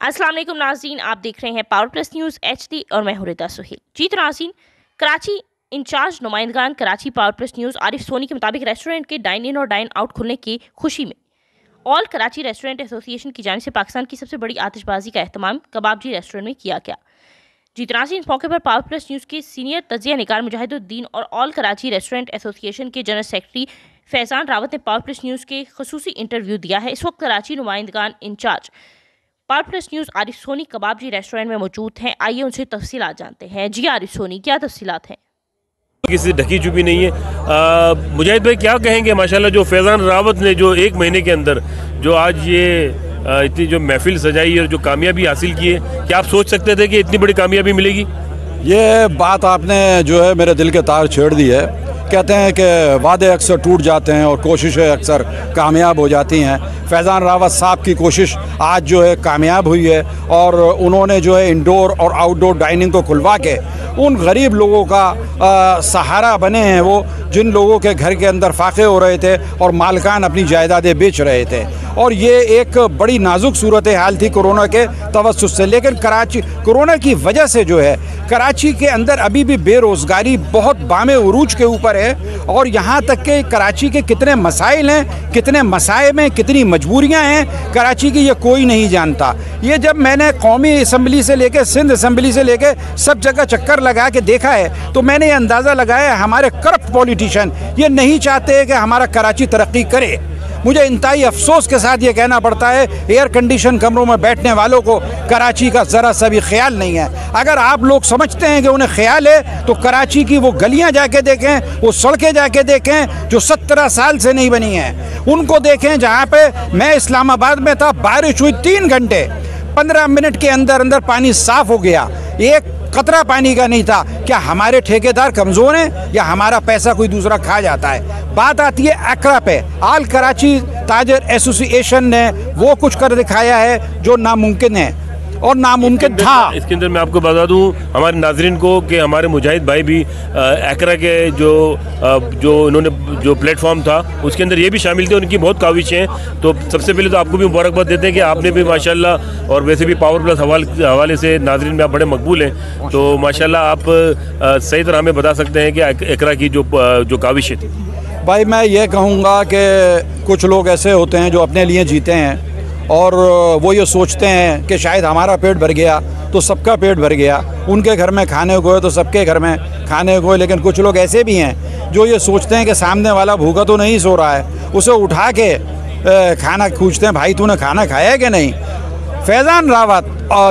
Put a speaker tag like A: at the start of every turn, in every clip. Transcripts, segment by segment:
A: अस्सलाम वालेकुम नाज़रीन, आप देख रहे हैं पावर प्लस न्यूज़ HD और मैं हूं रिदा सुहेल। जी तो नाज़रीन, कराची इंचार्ज नुमाइंदगान Karachi power plus news Arif Soni के मुताबिक रेस्टोरेंट के डाइन इन और डाइन आउट खुलने की खुशी में ऑल कराची रेस्टोरेंट एसोसिएशन की जानिब से पाकिस्तान की सबसे बड़ी आतिशबाजी का एहतमाम कबाबजी रेस्टोरेंट में किया गया। जी तो नाज़रीन, इस मौके पर पावर प्लस न्यूज़ के सीनियर तजिया निगार मुजाहिदुद्दीन और ऑल कराची रेस्टोरेंट एसोसिएशन के जनरल सेक्रेटरी फैज़ान रावत ने पावर प्लस न्यूज़ के खसूसी इंटरव्यू दिया है। इस वक्त कराची नुमाइंदगान in charge power plus news Arif Soni Kababjee restaurant में मौजूद हैं। आइए उनसे तफसीलात जानते हैं। जी आरिफ सोनी, क्या तफसीलात हैं?
B: किसी ढकी चुपी नहीं है। मुजाहिद भाई क्या कहेंगे, माशाल्लाह जो फैज़ान रावत ने जो एक महीने के अंदर जो आज ये इतनी जो महफिल सजाई और जो कामयाबी हासिल की है, क्या आप सोच सकते थे कि इतनी बड़ी कामयाबी मिलेगी?
C: ये बात आपने जो है मेरे दिल के तार छेड़ दी है। कहते हैं कि वादे अक्सर टूट जाते हैं और कोशिशें अक्सर कामयाब हो जाती हैं। फैज़ान रावत साहब की कोशिश आज जो है कामयाब हुई है और उन्होंने जो है इंडोर और आउटडोर डाइनिंग को खुलवा के उन गरीब लोगों का सहारा बने हैं, वो जिन लोगों के घर के अंदर फाके हो रहे थे और मालकान अपनी जायदादें बेच रहे थे। और ये एक बड़ी नाजुक सूरत हाल थी कोरोना के तवस्सुस से। लेकिन कराची कोरोना की वजह से जो है कराची के अंदर अभी भी बेरोज़गारी बहुत बामे उरूज के ऊपर है और यहाँ तक कि कराची के कितने मसाइल हैं, कितने मसाइब हैं, कितनी मजबूरियाँ हैं कराची की, ये कोई नहीं जानता। ये जब मैंने कौमी असम्बली से लेके सिंध असम्बली से लेके सब जगह चक्कर लगा के देखा है तो मैंने ये अंदाज़ा लगाया हमारे करप्ट पॉलिटिशियन ये नहीं चाहते कि हमारा कराची तरक्की करे। मुझे इंतहाई अफसोस के साथ ये कहना पड़ता है, एयर कंडीशन कमरों में बैठने वालों को कराची का ज़रा सा भी ख्याल नहीं है। अगर आप लोग समझते हैं कि उन्हें ख्याल है तो कराची की वो गलियां जाके देखें, वो सड़कें जाके देखें जो 17 साल से नहीं बनी हैं। उनको देखें जहाँ पे मैं इस्लामाबाद में था, बारिश हुई 3 घंटे, 15 मिनट के अंदर अंदर पानी साफ़ हो गया, एक कतरा पानी का नहीं था। क्या हमारे ठेकेदार कमज़ोर हैं या हमारा पैसा कोई दूसरा खा जाता है? बात आती है एकरा पे। आल कराची ताजर एसोसिएशन ने वो कुछ कर दिखाया है जो नामुमकिन है और नामुमकिन था।
B: इसके अंदर मैं आपको बता दूं हमारे नाजरीन को कि हमारे मुजाहिद भाई भी एकरा के जो उन्होंने जो प्लेटफॉर्म था उसके अंदर ये भी शामिल थे। उनकी बहुत काविशें हैं। तो सबसे पहले तो आपको भी मुबारकबाद देते हैं कि आपने भी माशाल्लाह, और वैसे भी पावर प्लस हवाले से नाजरीन में आप बड़े मकबूल हैं। तो माशाल्लाह आप सही तरह हमें बता सकते हैं कि एकरा की जो काविशें थी।
C: भाई मैं ये कहूँगा कि कुछ लोग ऐसे होते हैं जो अपने लिए जीते हैं और वो ये सोचते हैं कि शायद हमारा पेट भर गया तो सबका पेट भर गया, उनके घर में खाने को है तो सबके घर में खाने को है। लेकिन कुछ लोग ऐसे भी हैं जो ये सोचते हैं कि सामने वाला भूखा तो नहीं सो रहा है, उसे उठा के खाना पूछते हैं, भाई तूने खाना खाया है कि नहीं। फैज़ान रावत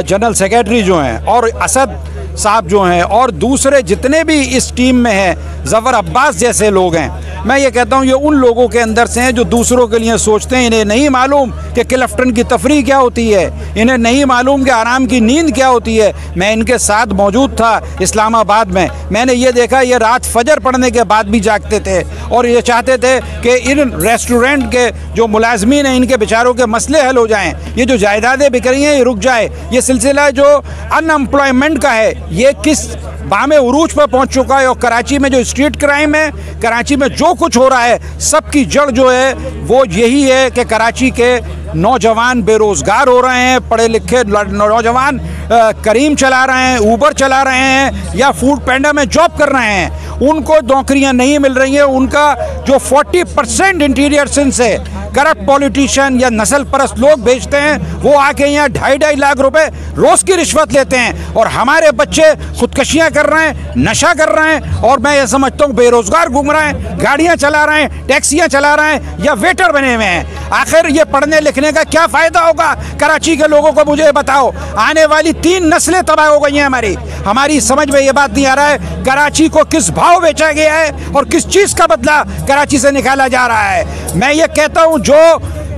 C: जनरल सेक्रेटरी जो हैं और असद साहब जो हैं और दूसरे जितने भी इस टीम में हैं, ज़फ़र अब्बास जैसे लोग हैं, मैं ये कहता हूँ ये उन लोगों के अंदर से हैं जो दूसरों के लिए सोचते हैं। इन्हें नहीं मालूम कि क्लिफ्टन की तफरीह क्या होती है, इन्हें नहीं मालूम कि आराम की नींद क्या होती है। मैं इनके साथ मौजूद था इस्लामाबाद में, मैंने ये देखा ये रात फजर पढ़ने के बाद भी जागते थे और ये चाहते थे कि इन रेस्टोरेंट के जो मुलाजमीन हैं इनके बेचारों के मसले हल हो जाएँ, ये जो जायदादें बिक रही हैं ये रुक जाए। ये सिलसिला जो अनएम्प्लॉयमेंट का है ये किस बामे उरूज पर पहुंच चुका है और कराची में जो स्ट्रीट क्राइम है, कराची में जो कुछ हो रहा है, सबकी जड़ जो है वो यही है कि कराची के नौजवान बेरोज़गार हो रहे हैं। पढ़े लिखे नौजवान करीम चला रहे हैं, ऊबर चला रहे हैं या फूड पैंडा में जॉब कर रहे हैं, उनको नौकरियां नहीं मिल रही हैं। उनका जो 40% इंटीरियर सिंध से करप्ट पॉलिटिशियन या नस्ल परस्त लोग भेजते हैं, वो आके यहाँ 2.5 लाख रुपए रोज़ की रिश्वत लेते हैं और हमारे बच्चे खुदकशियाँ कर रहे हैं, नशा कर रहे हैं और मैं ये समझता हूँ बेरोज़गार घूम रहे हैं, गाड़ियाँ चला रहे हैं, टैक्सियाँ चला रहे हैं या वेटर बने हुए हैं। आखिर ये पढ़ने लिखने का क्या फ़ायदा होगा कराची के लोगों को? मुझे बताओ, आने वाली 3 नस्लें तबाह हो गई हैं हमारी समझ में ये बात नहीं आ रहा है कराची को किस भाव बेचा गया है और किस चीज़ का बदला कराची से निकाला जा रहा है। मैं ये कहता हूँ जो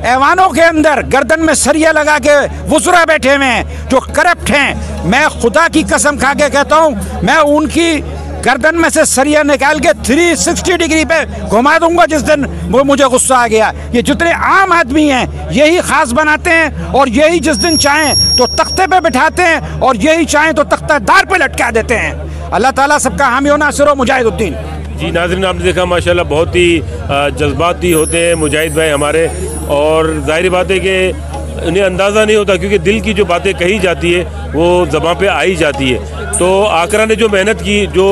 C: ऐवानों के अंदर गर्दन में सरिया लगा के वज़रा बैठे हुए हैं, जो करप्ट हैं, मैं खुदा की कसम खा के कहता हूँ मैं उनकी गर्दन में से सरिया निकाल के 360 डिग्री पे घुमा दूंगा जिस दिन वो मुझे गुस्सा आ गया। ये जितने आम आदमी हैं यही खास बनाते हैं और यही जिस दिन चाहें तो तख्ते पे बिठाते हैं और यही चाहें तो तख्तादार पे लटका देते हैं। अल्लाह ताला सबका हामी व नासिर व मुजाहिदुद्दीन।
B: जी नाज़रीन, आपने देखा माशाल्लाह बहुत ही जज्बाती होते हैं मुजाहिद भाई हमारे, और जाहिर बात है कि उन्हें अंदाज़ा नहीं होता, क्योंकि दिल की जो बातें कही जाती है वो ज़बां पे आई जाती है। तो आकरा ने जो मेहनत की, जो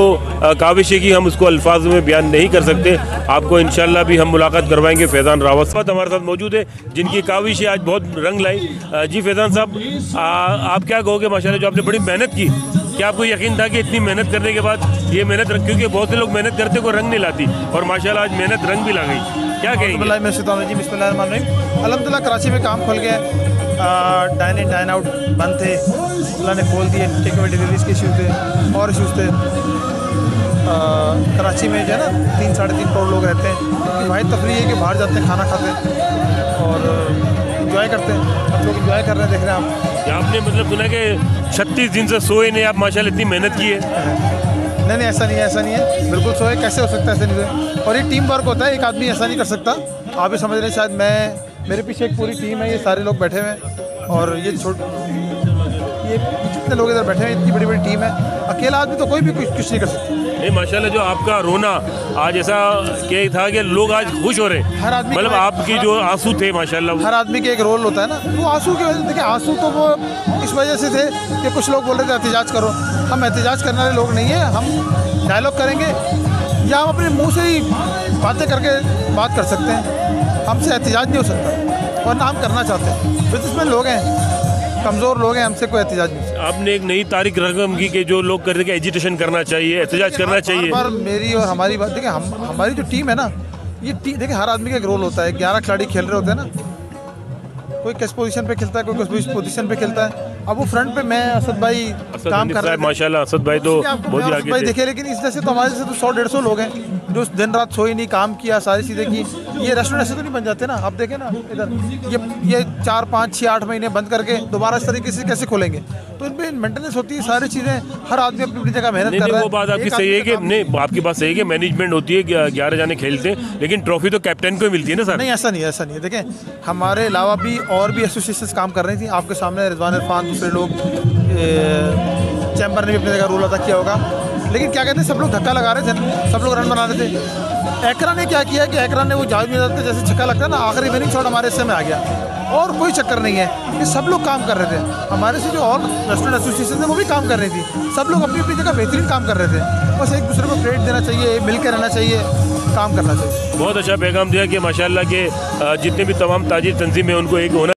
B: काविशें की, हम उसको अल्फाज में बयान नहीं कर सकते। आपको इंशाल्लाह भी हम मुलाकात करवाएंगे। फैज़ान रावत हमारे साथ मौजूद है, जिनकी काविशें आज बहुत रंग लाई। जी फैज़ान साहब, आप क्या कहोगे? माशाल्लाह जो आपने बड़ी मेहनत की, क्या आपको यकीन था कि इतनी मेहनत करने के बाद ये मेहनत, क्योंकि बहुत से लोग मेहनत करते को रंग नहीं लाती, और माशाल्लाह आज मेहनत रंग भी ला गई, क्या कहेंगे?
D: अल्हम्दुलिल्लाह कराची में काम खुल गया, डाइन इन डाइन आउट बंद थे, अल्लाह ने खोल दिए। टेक अवे डिलीवरीज के इशू थे और इशूज़ थे। कराची में जो है ना 3-3.5 करोड़ लोग रहते हैं। वाहिद तफरीह है कि बाहर जाते हैं, खाना खाते हैं और इंजॉय करते हैं। हम लोग इंजॉय कर रहे हैं, देख रहे हैं आप।
B: आपने मतलब सुना कि 36 दिन से सोए नहीं आप, माशाल्लाह इतनी मेहनत की है।
D: नहीं, ऐसा नहीं है, बिल्कुल सोए कैसे हो सकता है, ऐसे नहीं सोए। और ये टीम वर्क होता है, एक आदमी ऐसा नहीं कर सकता। आप भी समझ रहे हैं शायद, मेरे पीछे एक पूरी टीम है, ये सारे लोग बैठे हुए हैं और ये जितने लोग इधर बैठे हैं, इतनी बड़ी टीम है। अकेला आदमी तो कोई भी कुछ नहीं कर सकता।
B: नहीं माशाल्लाह, जो आपका रोना आज ऐसा क्या था कि लोग आज खुश हो रहे हैं,
D: हर आदमी,
B: मतलब आपकी जो आंसू थे माशाल्लाह,
D: हर आदमी के एक रोल होता है ना। वो आंसू की वजह से, देखिए आंसू तो वो इस वजह से थे कि कुछ लोग बोल रहे थे एहतिजाज करो। हम एहतिजाज करने वाले लोग नहीं हैं। हम डायलॉग करेंगे या हम अपने मुँह से ही बातें करके बात कर सकते हैं। हमसे एहतिजाज नहीं हो सकता और ना हम करना चाहते हैं। बिजनेसमैन लोग हैं, कमज़ोर लोग हैं, हमसे कोई एहतिजाज नहीं।
B: आपने एक नई तारीख रकम की कि जो लोग कर रहे हैं एजिटेशन करना चाहिए, एहतिजाज करना चाहिए।
D: बार मेरी और हमारी बात देखिए, हमारी जो टीम है ना, ये देखिए हर आदमी का एक रोल होता है। 11 खिलाड़ी खेल रहे होते हैं ना, कोई किस पोजीशन पे खेलता है, कोई किस पोजीशन पे खेलता है। अब वो फ्रंट पे मैं, असद भाई काम कर रहे हैं
B: माशाल्लाह। असद भाई तो बहुत ही आगे थे।
D: देखिए, लेकिन इस जैसे तो हमारे जैसे तो 100-150 लोग हैं जो दिन रात सोए नहीं, काम किया, सारी चीज़ें की। ये रेस्टोरेंट ऐसे तो नहीं बन जाते ना। आप देखें ना इधर, ये 4, 5, 6, 8 महीने बंद करके दोबारा इस तरीके से कैसे खोलेंगे? तो इन पर मेंटेनेंस होती है, सारी चीज़ें। हर आदमी अपनी अपनी जगह मेहनत कर रहा है।
B: वो बात आपकी सही है कि नहीं, आपकी बात सही है कि मैनेजमेंट होती है, 11 जाने खेलते हैं, लेकिन ट्रॉफी तो कैप्टन को मिलती है ना सर।
D: नहीं, ऐसा नहीं है। देखें, हमारे अलावा भी और भी एसोसिएशन काम कर रही थी। आपके सामने रिजवान इरफान, दूसरे लोग, चैम्बर ने भी अपनी जगह रोल अदा किया होगा। लेकिन क्या कहते हैं, सब लोग धक्का लगा रहे थे, सब लोग रन बना रहे थे। एकरा ने क्या किया कि एकरा ने वो जावेद मिर्जा का जैसे छक्का लगता है ना, आखिरी विनिंग शॉट हमारे हिस्से में आ गया। और कोई चक्कर नहीं है, ये सब लोग काम कर रहे थे। हमारे से जो और रेस्टोरेंट एसोसिएशन है वो भी काम कर रही थी। सब लोग अपनी अपनी जगह बेहतरीन काम कर रहे थे। बस एक दूसरे को क्रेडिट देना चाहिए, मिल कर रहना चाहिए, काम करना चाहिए।
B: बहुत अच्छा पैगाम दिया कि माशाल्लाह के जितने भी तमाम ताजिर तंजीम है उनको एक होना